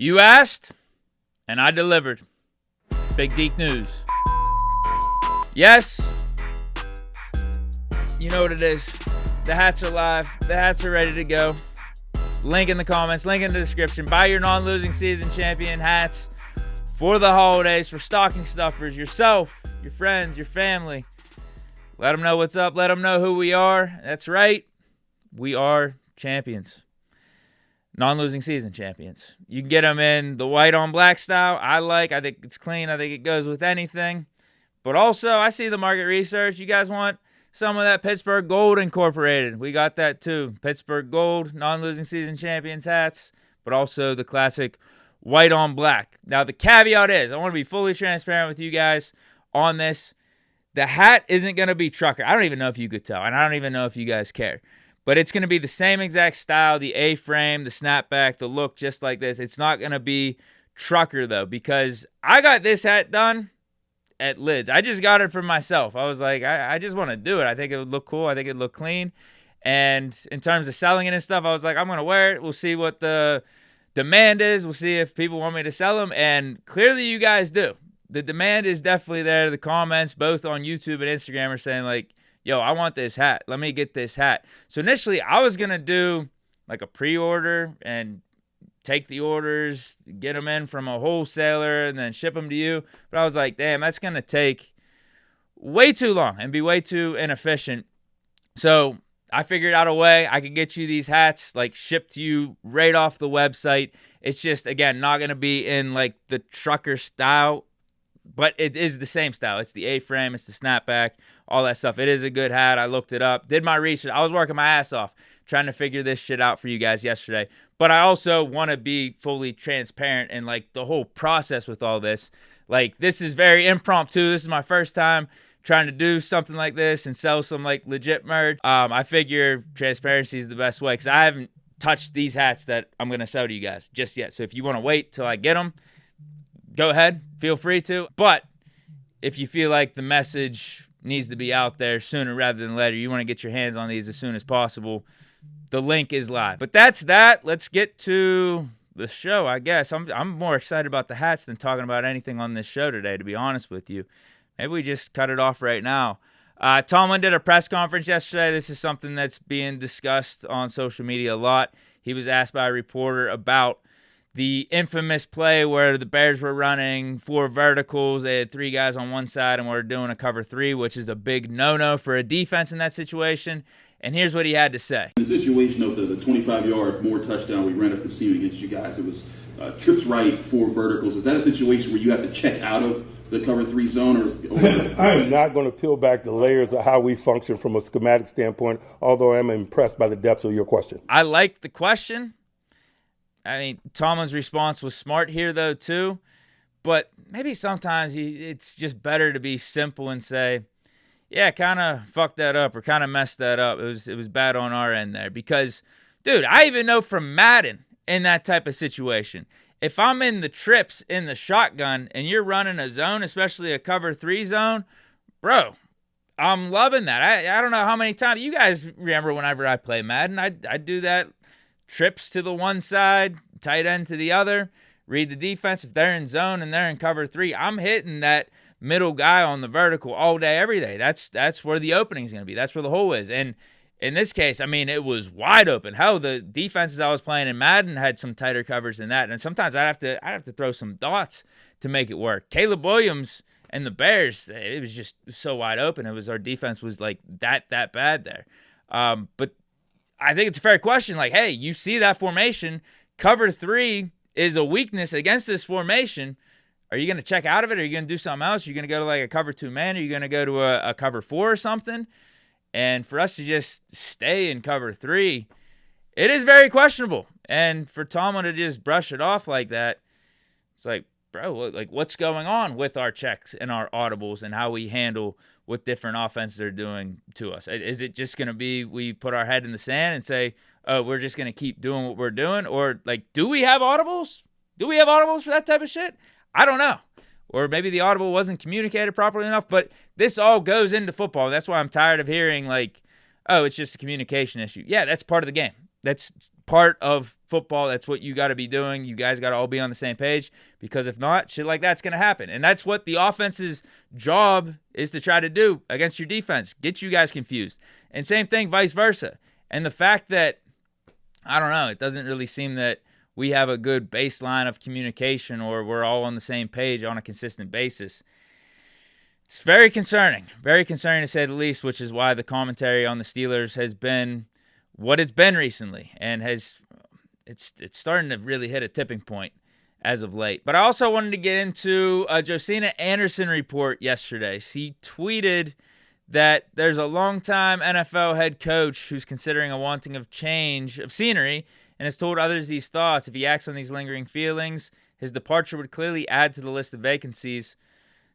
You asked, and I delivered. Big Deke News. Yes, you know what it is. The hats are live. The hats are ready to go. Link in the comments, link in the description. Buy your non-losing season champion hats for the holidays, for stocking stuffers, yourself, your friends, your family. Let them know what's up. Let them know who we are. That's right. We are champions. Non-losing season champions. You can get them in the white on black style. I think it's clean. I think it goes with anything. But also, I see the market research. You guys want some of that Pittsburgh gold incorporated. We got that too. Pittsburgh gold, non-losing season champions hats, but also the classic white on black. Now, the caveat is, I want to be fully transparent with you guys on this. The hat isn't going to be trucker. I don't even know if you could tell, and I don't even know if you guys care. But it's going to be the same exact style, the A-frame, the snapback, the look just like this. It's not going to be trucker, though, because I got this hat done at Lids. I just got it for myself. I was like, I just want to do it. I think it would look cool. I think it would look clean. And in terms of selling it and stuff, I was like, I'm going to wear it. We'll see what the demand is. We'll see if people want me to sell them. And clearly you guys do. The demand is definitely there. The comments, both on YouTube and Instagram, are saying like, yo, I want this hat. Let me get this hat. So initially, I was going to do like a pre-order and take the orders, get them in from a wholesaler, and then ship them to you. But I was like, damn, that's going to take way too long and be way too inefficient. So I figured out a way I could get you these hats, like shipped to you right off the website. It's just, again, not going to be in like the trucker style, but it is the same style. It's the A-frame, it's the snapback, all that stuff. It is a good hat. I looked it up, did my research. I was working my ass off trying to figure this shit out for you guys yesterday. But I also want to be fully transparent in like the whole process with all this. Like, this is very impromptu. This is my first time trying to do something like this and sell some like legit merch. I figure transparency is the best way because I haven't touched these hats that I'm going to sell to you guys just yet. So if you want to wait till I get them, go ahead, feel free to. But if you feel like the message needs to be out there sooner rather than later, you want to get your hands on these as soon as possible, the link is live. But that's that. Let's get to the show, I guess. I'm more excited about the hats than talking about anything on this show today, to be honest with you. Maybe we just cut it off right now. Tomlin did a press conference yesterday. This is something that's being discussed on social media a lot. He was asked by a reporter about the infamous play where the Bears were running 4 verticals. They had 3 guys on one side and were doing a cover 3, which is a big no-no for a defense in that situation. And here's what he had to say. The situation of the 25-yard more touchdown we ran up the seam against you guys, it was trips right, 4 verticals. Is that a situation where you have to check out of the cover 3 zone? I am not going to peel back the layers of how we function from a schematic standpoint, although I am impressed by the depth of your question. I like the question. I mean, Tomlin's response was smart here, though, too. But maybe sometimes it's just better to be simple and say, yeah, kind of fucked that up or kind of messed that up. It was bad on our end there. Because, dude, I even know from Madden in that type of situation, if I'm in the trips in the shotgun and you're running a zone, especially a cover 3 zone, bro, I'm loving that. I don't know how many times. You guys remember whenever I play Madden, I do that. Trips to the one side, tight end to the other, read the defense. If they're in zone and they're in cover 3, I'm hitting that middle guy on the vertical all day, every day. That's where the opening is going to be. That's where the hole is. And in this case, I mean, it was wide open. Hell, the defenses I was playing in Madden had some tighter covers than that. And sometimes I'd have to throw some dots to make it work. Caleb Williams and the Bears, it was just so wide open. Our defense was like that bad there. But I think it's a fair question. Like, hey, you see that formation. Cover 3 is a weakness against this formation. Are you going to check out of it? Are you going to do something else? Are you going to go to like a cover 2 man? Are you going to go to a cover 4 or something? And for us to just stay in cover 3, it is very questionable. And for Tomlin to just brush it off like that, it's like, bro, like what's going on with our checks and our audibles and how we handle what different offenses are doing to us? Is it just going to be we put our head in the sand and say, oh, we're just going to keep doing what we're doing? Or, like, do we have audibles? Do we have audibles for that type of shit? I don't know. Or maybe the audible wasn't communicated properly enough. But this all goes into football. That's why I'm tired of hearing, like, oh, it's just a communication issue. Yeah, that's part of the game. That's part of football. That's what you got to be doing. You guys got to all be on the same page, because if not, shit like that's going to happen. And that's what the offense's job is to try to do against your defense, get you guys confused. And same thing, vice versa. And the fact that, I don't know, it doesn't really seem that we have a good baseline of communication or we're all on the same page on a consistent basis. It's very concerning to say the least, which is why the commentary on the Steelers has been what it's been recently, and it's starting to really hit a tipping point as of late. But I also wanted to get into a Josina Anderson report yesterday. She tweeted that there's a longtime NFL head coach who's considering a wanting of change of scenery and has told others these thoughts. If he acts on these lingering feelings, his departure would clearly add to the list of vacancies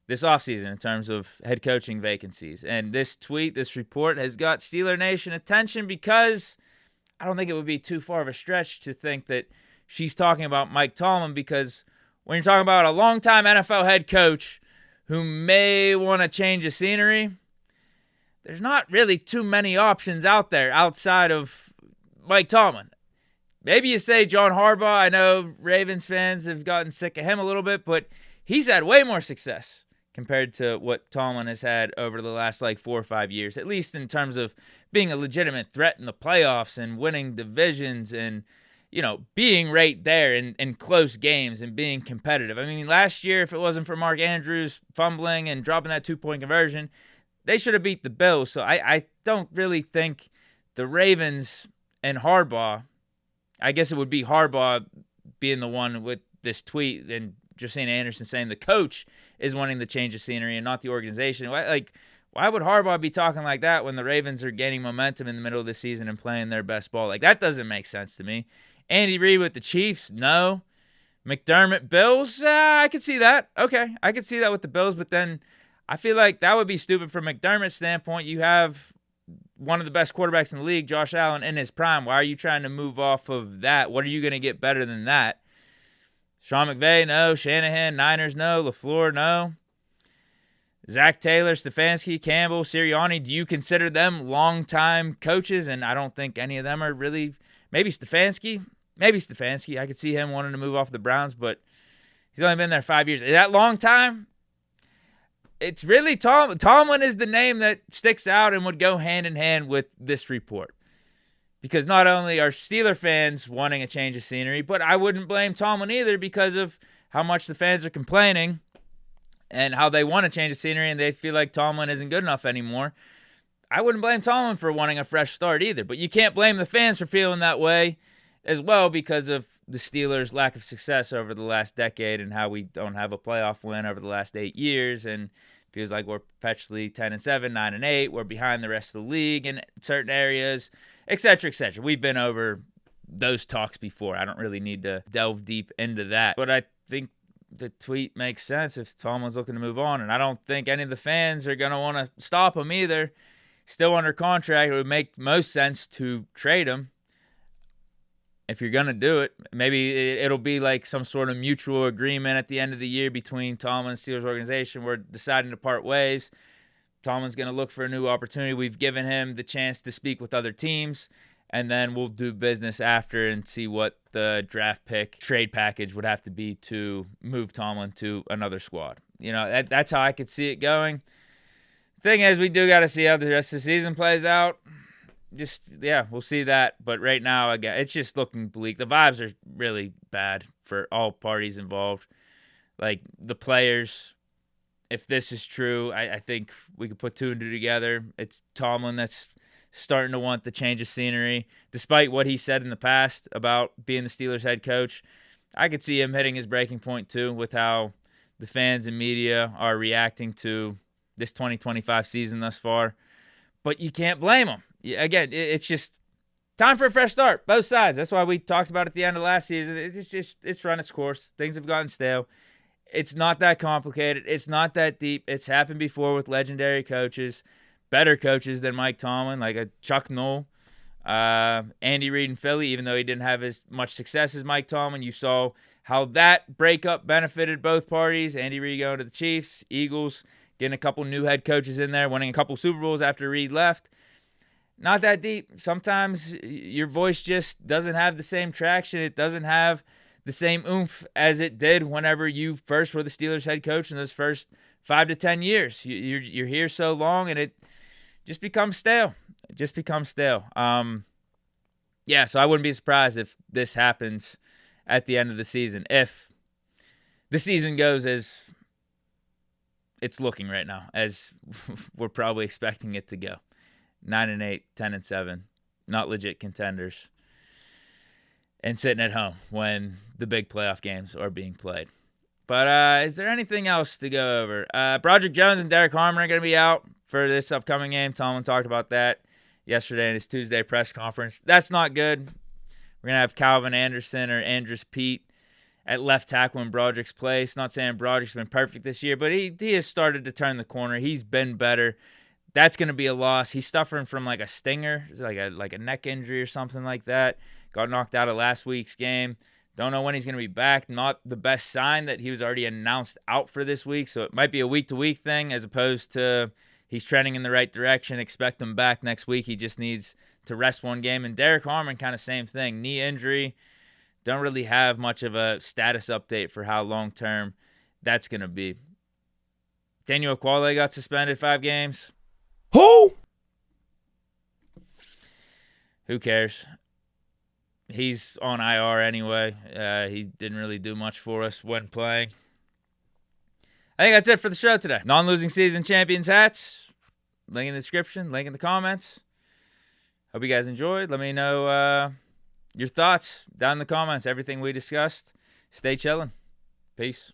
this offseason in terms of head coaching vacancies. And this tweet, this report, has got Steeler Nation attention because I don't think it would be too far of a stretch to think that she's talking about Mike Tomlin, because when you're talking about a longtime NFL head coach who may want to change the scenery, there's not really too many options out there outside of Mike Tomlin. Maybe you say John Harbaugh. I know Ravens fans have gotten sick of him a little bit, but he's had way more success compared to what Tomlin has had over the last 4 or 5 years, at least in terms of being a legitimate threat in the playoffs and winning divisions and, being right there in close games and being competitive. I mean, last year, if it wasn't for Mark Andrews fumbling and dropping that 2-point conversion, they should have beat the Bills. So I don't really think the Ravens and Harbaugh, I guess it would be Harbaugh being the one with this tweet and Josina Anderson saying the coach is wanting to change the scenery and not the organization. Why would Harbaugh be talking like that when the Ravens are gaining momentum in the middle of the season and playing their best ball? That doesn't make sense to me. Andy Reid with the Chiefs? No. McDermott, Bills? I could see that. Okay, I could see that with the Bills, but then I feel like that would be stupid from McDermott's standpoint. You have one of the best quarterbacks in the league, Josh Allen, in his prime. Why are you trying to move off of that? What are you going to get better than that? Sean McVay, no. Shanahan, Niners, no. LaFleur, no. Zach Taylor, Stefanski, Campbell, Sirianni, do you consider them long-time coaches? And I don't think any of them are really – maybe Stefanski. I could see him wanting to move off the Browns, but he's only been there 5 years. Is that long time? It's really Tomlin is the name that sticks out and would go hand in hand with this report. Because not only are Steeler fans wanting a change of scenery, but I wouldn't blame Tomlin either because of how much the fans are complaining and how they want to change the scenery and they feel like Tomlin isn't good enough anymore. I wouldn't blame Tomlin for wanting a fresh start either. But you can't blame the fans for feeling that way as well because of the Steelers' lack of success over the last decade and how we don't have a playoff win over the last 8 years. And it feels like we're perpetually 10-7, 9-8. We're behind the rest of the league in certain areas, et cetera, et cetera. We've been over those talks before. I don't really need to delve deep into that. But I think the tweet makes sense if Tomlin's looking to move on. And I don't think any of the fans are going to want to stop him either. Still under contract, it would make most sense to trade him. If you're going to do it, maybe it'll be like some sort of mutual agreement at the end of the year between Tomlin and Steelers organization. We're deciding to part ways. Tomlin's going to look for a new opportunity. We've given him the chance to speak with other teams, and then we'll do business after and see what the draft pick trade package would have to be to move Tomlin to another squad. That's how I could see it going. Thing is, we do got to see how the rest of the season plays out. We'll see that. But right now, again, it's just looking bleak. The vibes are really bad for all parties involved. Like the players, if this is true, I think we could put 2 and 2 together. It's Tomlin that's starting to want the change of scenery. Despite what he said in the past about being the Steelers head coach, I could see him hitting his breaking point too with how the fans and media are reacting to this 2025 season thus far. But you can't blame him. Again, it's just time for a fresh start, both sides. That's why we talked about at the end of last season. It's run its course. Things have gotten stale. It's not that complicated. It's not that deep. It's happened before with legendary coaches, better coaches than Mike Tomlin, like a Chuck Noll, Andy Reid in Philly, even though he didn't have as much success as Mike Tomlin. You saw how that breakup benefited both parties. Andy Reid going to the Chiefs, Eagles, getting a couple new head coaches in there, winning a couple Super Bowls after Reid left. not that deep. Sometimes your voice just doesn't have the same traction. It doesn't have the same oomph as it did whenever you first were the Steelers head coach in those first 5 to 10 years. You're here so long, and it just becomes stale. It just becomes stale. Yeah, so I wouldn't be surprised if this happens at the end of the season. If the season goes as it's looking right now, as we're probably expecting it to go. 9-8, 10-7, not legit contenders, and sitting at home when the big playoff games are being played. But is there anything else to go over? Broderick Jones and Derrick Harmon are going to be out for this upcoming game. Tomlin talked about that yesterday in his Tuesday press conference. That's not good. We're going to have Calvin Anderson or Andrus Pete at left tackle in Broderick's place. Not saying Broderick's been perfect this year, but he has started to turn the corner. He's been better. That's going to be a loss. He's suffering from like a stinger, like a neck injury or something like that. Got knocked out of last week's game. Don't know when he's going to be back. Not the best sign that he was already announced out for this week, so it might be a week-to-week thing as opposed to he's trending in the right direction. Expect him back next week. He just needs to rest one game. And Derrick Harmon, kind of same thing. Knee injury. Don't really have much of a status update for how long-term that's going to be. Daniel Aquale got suspended 5 games. Who? Who cares? He's on IR anyway. He didn't really do much for us when playing. I think that's it for the show today. Non-losing season champions hats. Link in the description. Link in the comments. Hope you guys enjoyed. Let me know your thoughts down in the comments. Everything we discussed. Stay chilling. Peace.